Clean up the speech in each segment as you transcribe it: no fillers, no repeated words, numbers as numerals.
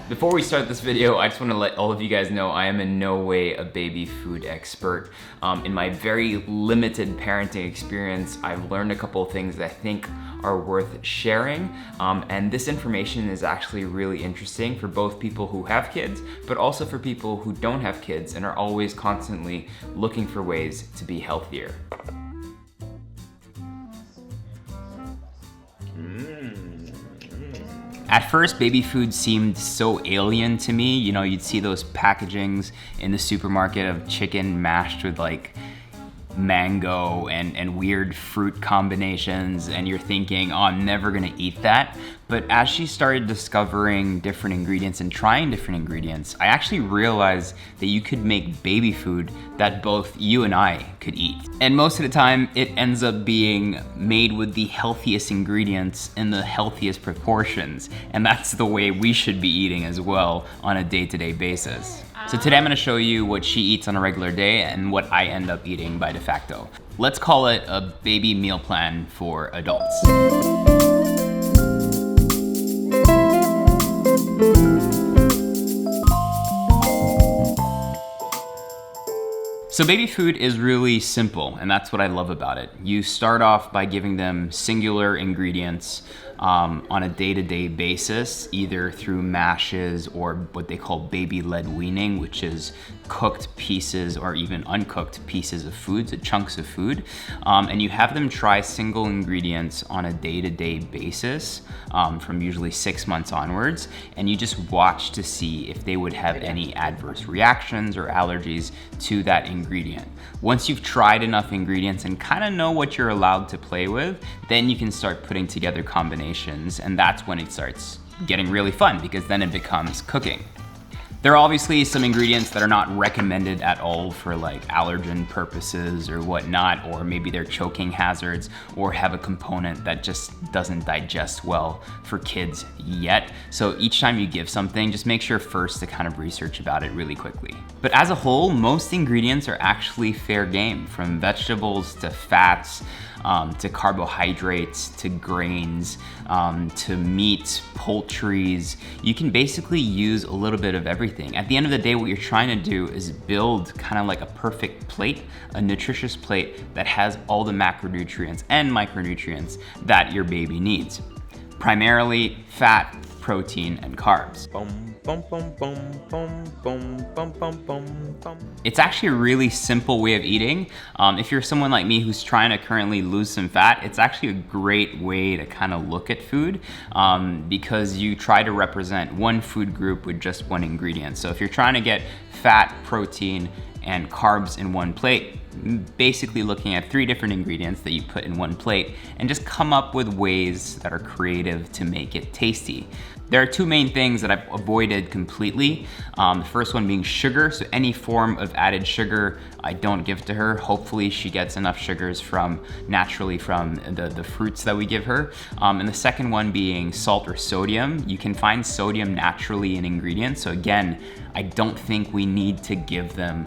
Before we start this video, I just want to let all of you guys know I am in no way a baby food expert. In my very limited parenting experience, I've learned a couple of things that I think are worth sharing. And this information is actually really interesting for both people who have kids, but also for people who don't have kids and are always constantly looking for ways to be healthier. At first, baby food seemed so alien to me. You know, you'd see those packagings in the supermarket of chicken mashed with like mango and weird fruit combinations, and you're thinking, oh, I'm never gonna eat that. But as she started discovering different ingredients and trying different ingredients, I actually realized that you could make baby food that both you and I could eat. And most of the time, it ends up being made with the healthiest ingredients in the healthiest proportions. And that's the way we should be eating as well on a day-to-day basis. So today I'm gonna show you what she eats on a regular day and what I end up eating by de facto. Let's call it a baby meal plan for adults. So baby food is really simple, and that's what I love about it. You start off by giving them singular ingredients on a day-to-day basis, either through mashes or what they call baby-led weaning, which is cooked pieces or even uncooked pieces of food, so chunks of food. And you have them try single ingredients on a day-to-day basis from usually 6 months onwards, and you just watch to see if they would have any adverse reactions or allergies to that ingredient. Once you've tried enough ingredients and kind of know what you're allowed to play with, then you can start putting together combinations, and that's when it starts getting really fun, because then it becomes cooking. There are obviously some ingredients that are not recommended at all for like allergen purposes or whatnot, or maybe they're choking hazards or have a component that just doesn't digest well for kids yet. So each time you give something, just make sure first to kind of research about it really quickly. But as a whole, most ingredients are actually fair game, from vegetables to fats, to carbohydrates, to grains, to meat, poultries. You can basically use a little bit of everything. At the end of the day, what you're trying to do is build kind of like a perfect plate, a nutritious plate that has all the macronutrients and micronutrients that your baby needs. Primarily fat, protein, and carbs. It's actually a really simple way of eating. If you're someone like me who's trying to currently lose some fat, it's actually a great way to kind of look at food, because you try to represent one food group with just one ingredient. So if you're trying to get fat, protein, and carbs in one plate, basically looking at 3 different ingredients that you put in one plate and just come up with ways that are creative to make it tasty. There are 2 main things that I've avoided completely. The first one being sugar, so any form of added sugar I don't give to her. Hopefully she gets enough sugars naturally from the fruits that we give her. And the second one being salt or sodium. You can find sodium naturally in ingredients, so again, I don't think we need to give them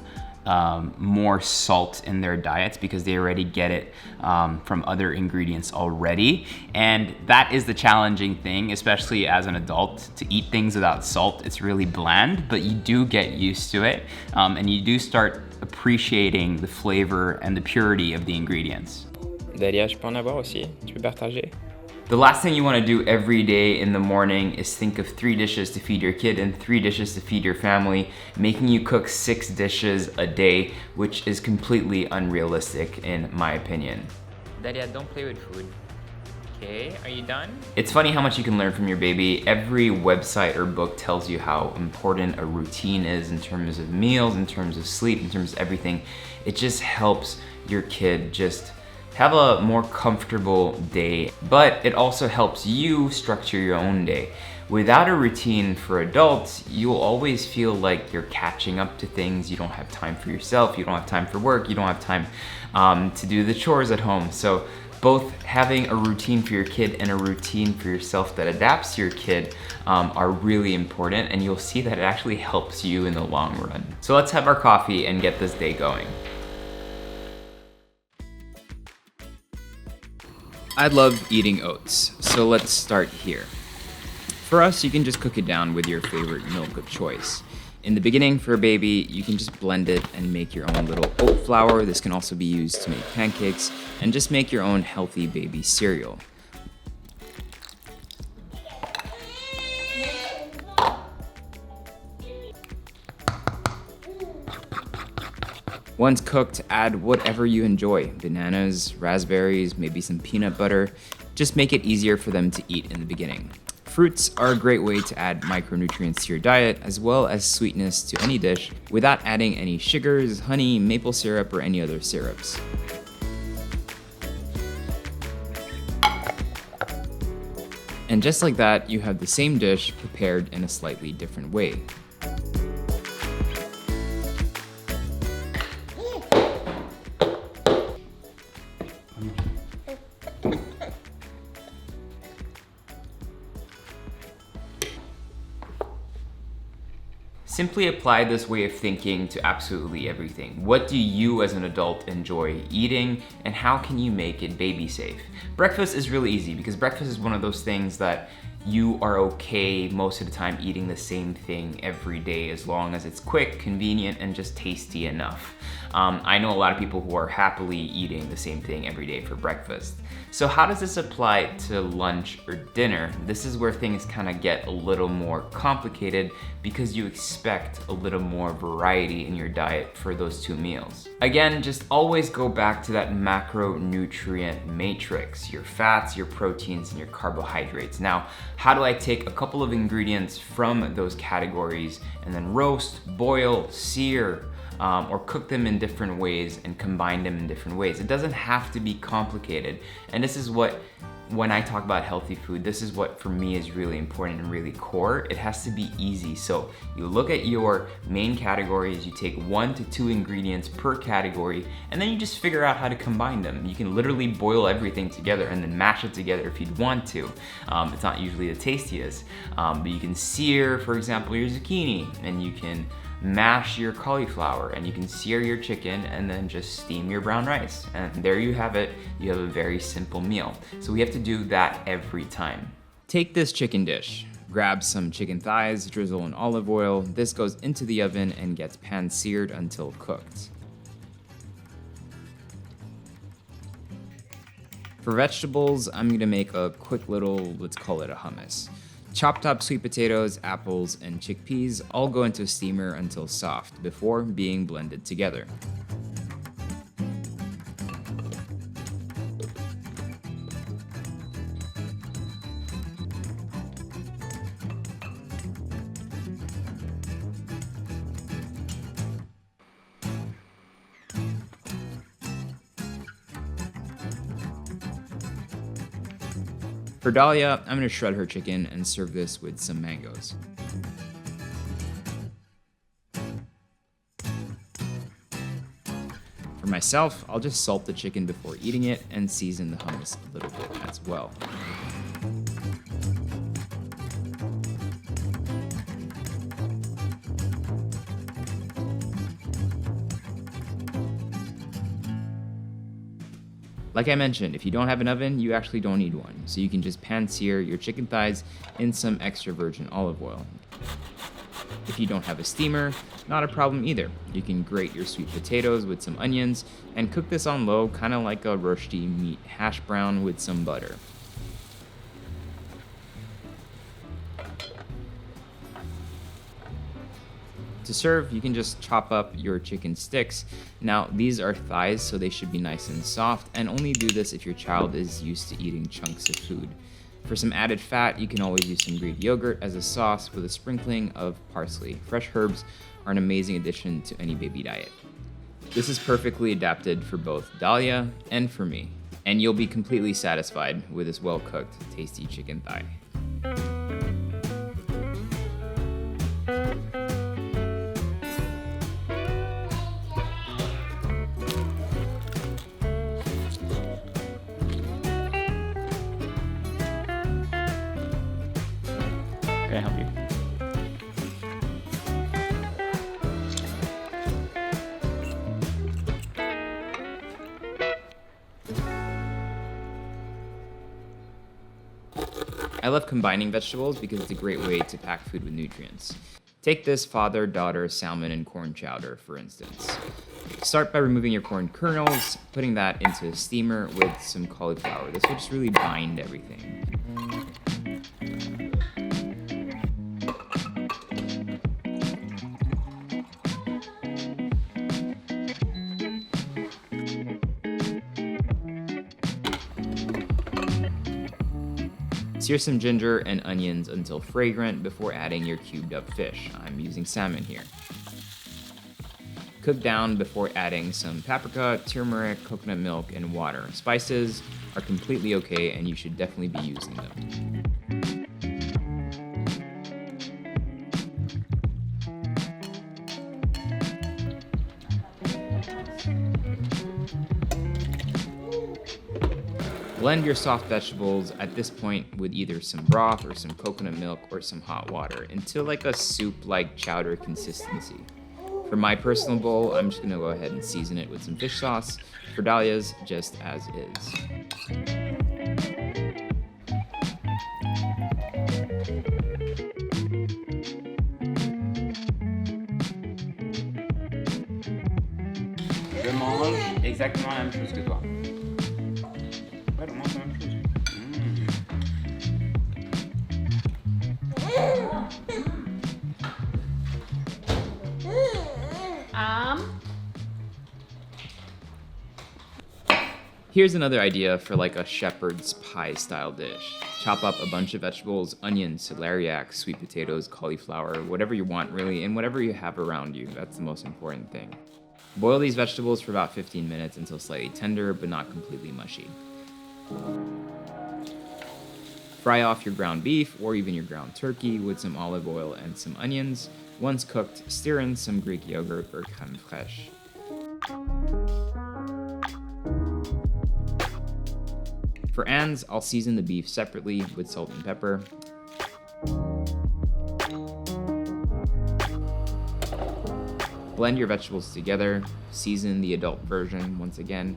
more salt in their diets, because they already get it from other ingredients already. And that is the challenging thing, especially as an adult, to eat things without salt. It's really bland, but you do get used to it, and you do start appreciating the flavor and the purity of the ingredients. Dalia, je peux en avoir aussi? Tu peux partager? The last thing you want to do every day in the morning is think of 3 dishes to feed your kid and 3 dishes to feed your family, making you cook 6 dishes a day, which is completely unrealistic in my opinion. Dalia, don't play with food. Okay, are you done? It's funny how much you can learn from your baby. Every website or book tells you how important a routine is in terms of meals, in terms of sleep, in terms of everything. It just helps your kid just have a more comfortable day, but it also helps you structure your own day. Without a routine for adults, you'll always feel like you're catching up to things. You don't have time for yourself, you don't have time for work, you don't have time to do the chores at home. So both having a routine for your kid and a routine for yourself that adapts to your kid are really important, and you'll see that it actually helps you in the long run. So let's have our coffee and get this day going. I love eating oats, so let's start here. For us, you can just cook it down with your favorite milk of choice. In the beginning, for a baby, you can just blend it and make your own little oat flour. This can also be used to make pancakes, and just make your own healthy baby cereal. Once cooked, add whatever you enjoy. Bananas, raspberries, maybe some peanut butter. Just make it easier for them to eat in the beginning. Fruits are a great way to add micronutrients to your diet, as well as sweetness to any dish, without adding any sugars, honey, maple syrup, or any other syrups. And just like that, you have the same dish prepared in a slightly different way. Simply apply this way of thinking to absolutely everything. What do you as an adult enjoy eating, and how can you make it baby safe? Breakfast is really easy because breakfast is one of those things that you are okay most of the time eating the same thing every day, as long as it's quick, convenient, and just tasty enough. I know a lot of people who are happily eating the same thing every day for breakfast. So how does this apply to lunch or dinner? This is where things kind of get a little more complicated because you expect a little more variety in your diet for those two meals. Again, just always go back to that macronutrient matrix, your fats, your proteins, and your carbohydrates. Now, how do I take a couple of ingredients from those categories and then roast, boil, sear, or cook them in different ways and combine them in different ways? It doesn't have to be complicated. And this is what, when I talk about healthy food, this is what for me is really important and really core. It has to be easy. So you look at your main categories, you take 1 to 2 ingredients per category, and then you just figure out how to combine them. You can literally boil everything together and then mash it together if you'd want to. It's not usually the tastiest, but you can sear, for example, your zucchini, and you can mash your cauliflower, and you can sear your chicken and then just steam your brown rice. And there you have it. You have a very simple meal. So we have to do that every time. Take this chicken dish. Grab some chicken thighs, drizzle in olive oil. This goes into the oven and gets pan-seared until cooked. For vegetables, I'm gonna make a quick little, let's call it a hummus. Chopped up sweet potatoes, apples, and chickpeas all go into a steamer until soft before being blended together. For Dahlia, I'm gonna shred her chicken and serve this with some mangoes. For myself, I'll just salt the chicken before eating it and season the hummus a little bit as well. Like I mentioned, if you don't have an oven, you actually don't need one. So you can just pan-sear your chicken thighs in some extra virgin olive oil. If you don't have a steamer, not a problem either. You can grate your sweet potatoes with some onions and cook this on low, kind of like a roasty meat hash brown with some butter. To serve, you can just chop up your chicken sticks. Now, these are thighs, so they should be nice and soft, and only do this if your child is used to eating chunks of food. For some added fat, you can always use some Greek yogurt as a sauce with a sprinkling of parsley. Fresh herbs are an amazing addition to any baby diet. This is perfectly adapted for both Dahlia and for me, and you'll be completely satisfied with this well-cooked, tasty chicken thigh. Can I help you? I love combining vegetables because it's a great way to pack food with nutrients. Take this father-daughter salmon and corn chowder, for instance. Start by removing your corn kernels, putting that into a steamer with some cauliflower. This will just really bind everything. Sear some ginger and onions until fragrant before adding your cubed up fish. I'm using salmon here. Cook down before adding some paprika, turmeric, coconut milk, and water. Spices are completely okay, and you should definitely be using them. Blend your soft vegetables at this point with either some broth or some coconut milk or some hot water until like a soup-like chowder consistency. For my personal bowl, I'm just gonna go ahead and season it with some fish sauce. For Dahlia's, just as is. Je mange exactement la même chose que toi. Ouais, je mange la même chose. Here's another idea for like a shepherd's pie style dish. Chop up a bunch of vegetables, onions, celeriac, sweet potatoes, cauliflower, whatever you want really, and whatever you have around you. That's the most important thing. Boil these vegetables for about 15 minutes until slightly tender, but not completely mushy. Fry off your ground beef or even your ground turkey with some olive oil and some onions. Once cooked, stir in some Greek yogurt or crème fraîche. For Anne's, I'll season the beef separately with salt and pepper. Blend your vegetables together, season the adult version once again.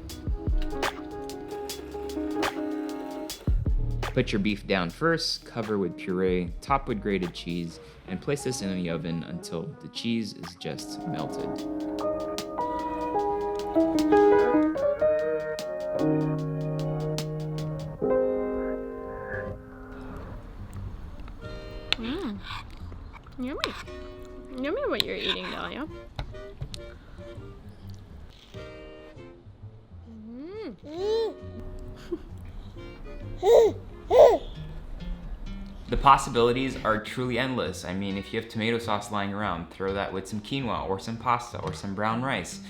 Put your beef down first, cover with puree, top with grated cheese, and place this in the oven until the cheese is just melted. Yummy. Yummy what you're eating, Dahlia. The possibilities are truly endless. I mean, if you have tomato sauce lying around, throw that with some quinoa or some pasta or some brown rice.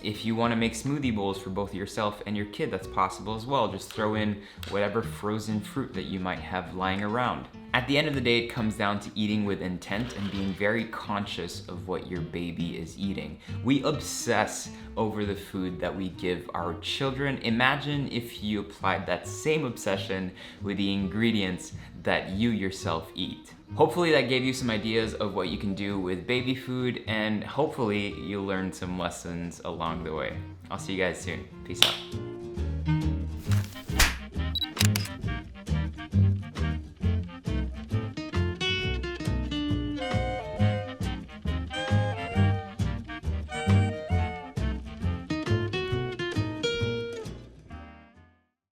If you want to make smoothie bowls for both yourself and your kid, that's possible as well. Just throw in whatever frozen fruit that you might have lying around. At the end of the day, it comes down to eating with intent and being very conscious of what your baby is eating. We obsess over the food that we give our children. Imagine if you applied that same obsession with the ingredients that you yourself eat. Hopefully that gave you some ideas of what you can do with baby food, and hopefully you learned some lessons along the way. I'll see you guys soon. Peace out.